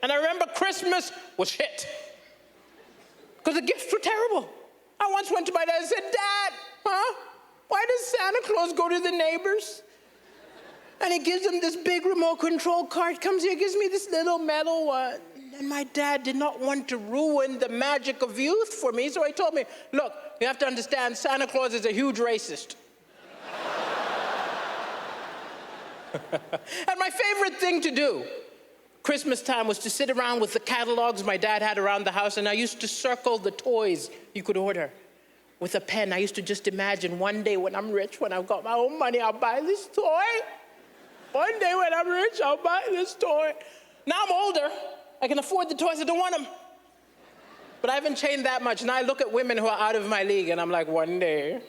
And I remember Christmas was shit. Because the gifts were terrible. I once went to my dad and said, Dad, why does Santa Claus go to the neighbors? And he gives them this big remote control card, comes here, gives me this little metal one. And my dad did not want to ruin the magic of youth for me, so he told me, look, you have to understand, Santa Claus is a huge racist. And my favorite thing to do Christmas time was to sit around with the catalogs my dad had around the house, and I used to circle the toys you could order with a pen. I used to just imagine one day when I'm rich, when I've got my own money, I'll buy this toy. One day when I'm rich, I'll buy this toy. Now I'm older, I can afford the toys, I don't want them. But I haven't changed that much. Now I look at women who are out of my league and I'm like, one day,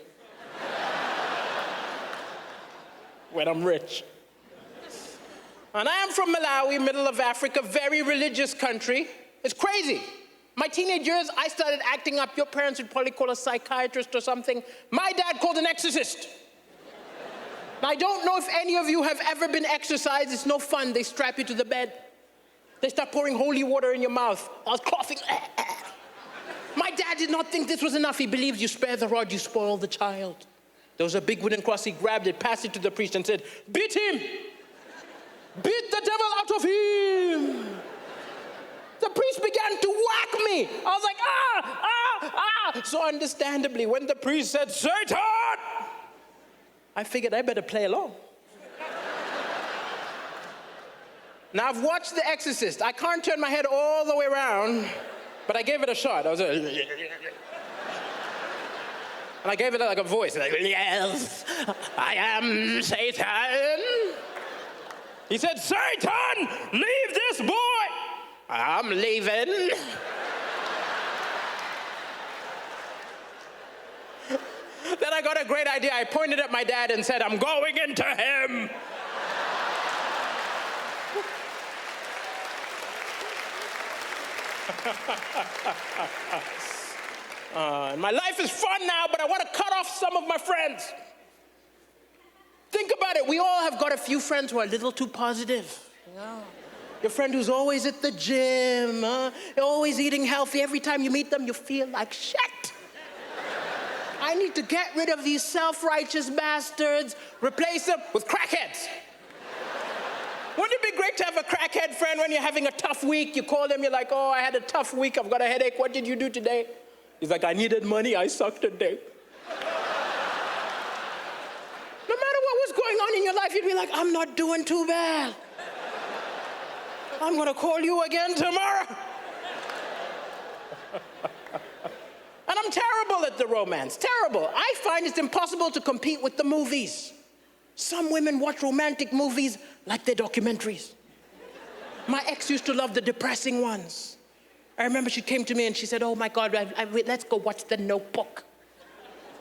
when I'm rich. And I am from Malawi, middle of Africa, very religious country. It's crazy. My teenage years, I started acting up. Your parents would probably call a psychiatrist or something. My dad called an exorcist. Now, I don't know if any of you have ever been exorcised. It's no fun. They strap you to the bed. They start pouring holy water in your mouth. I was coughing. My dad did not think this was enough. He believed you spare the rod, you spoil the child. There was a big wooden cross. He grabbed it, passed it to the priest and said, beat him. Beat the devil out of him. The priest began to whack me. I was like, So understandably, when the priest said, Satan, I figured I better play along. Now, I've watched The Exorcist. I can't turn my head all the way around, but I gave it a shot. I was and I gave it like a voice, like, yes, I am Satan. He said, Satan, leave this boy. I'm leaving. Then I got a great idea. I pointed at my dad and said, I'm going into him. My life is fun now, but I want to cut off some of my friends. Think about it. We all have got a few friends who are a little too positive. Your friend who's always at the gym, always eating healthy. Every time you meet them, you feel like shit. I need to get rid of these self-righteous bastards, replace them with crackheads. Wouldn't it be great to have a crackhead friend when you're having a tough week? You call them, you're like, oh, I had a tough week, I've got a headache. What did you do today? He's like, I needed money, I sucked a dick. No matter what was going on in your life, you'd be like, I'm not doing too bad. I'm gonna call you again tomorrow. And I'm terrible at the romance, terrible. I find it's impossible to compete with the movies. Some women watch romantic movies like they're documentaries. My ex used to love the depressing ones. I remember she came to me and she said, oh my God, let's go watch The Notebook.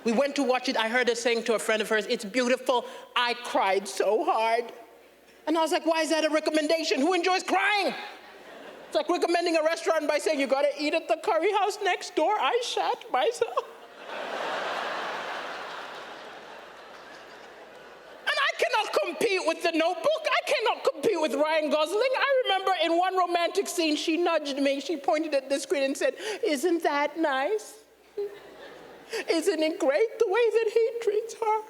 We went to watch it. I heard her saying to a friend of hers, it's beautiful. I cried so hard. And I was like, why is that a recommendation? Who enjoys crying? It's like recommending a restaurant by saying, you gotta eat at the curry house next door. I shat myself. And I cannot compete with The Notebook. I cannot compete with Ryan Gosling. I remember in one romantic scene, she nudged me. She pointed at the screen and said, isn't that nice? Isn't it great the way that he treats her?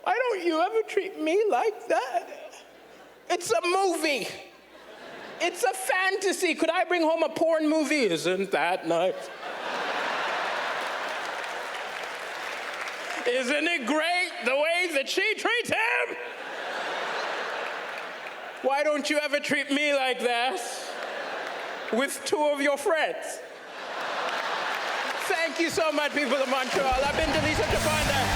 Why don't you ever treat me like that? It's a movie. It's a fantasy. Could I bring home a porn movie? Isn't that nice? Isn't it great the way that she treats him? Why don't you ever treat me like that with two of your friends? Thank you so much, people of Montreal. I've been Daliso Chaponda.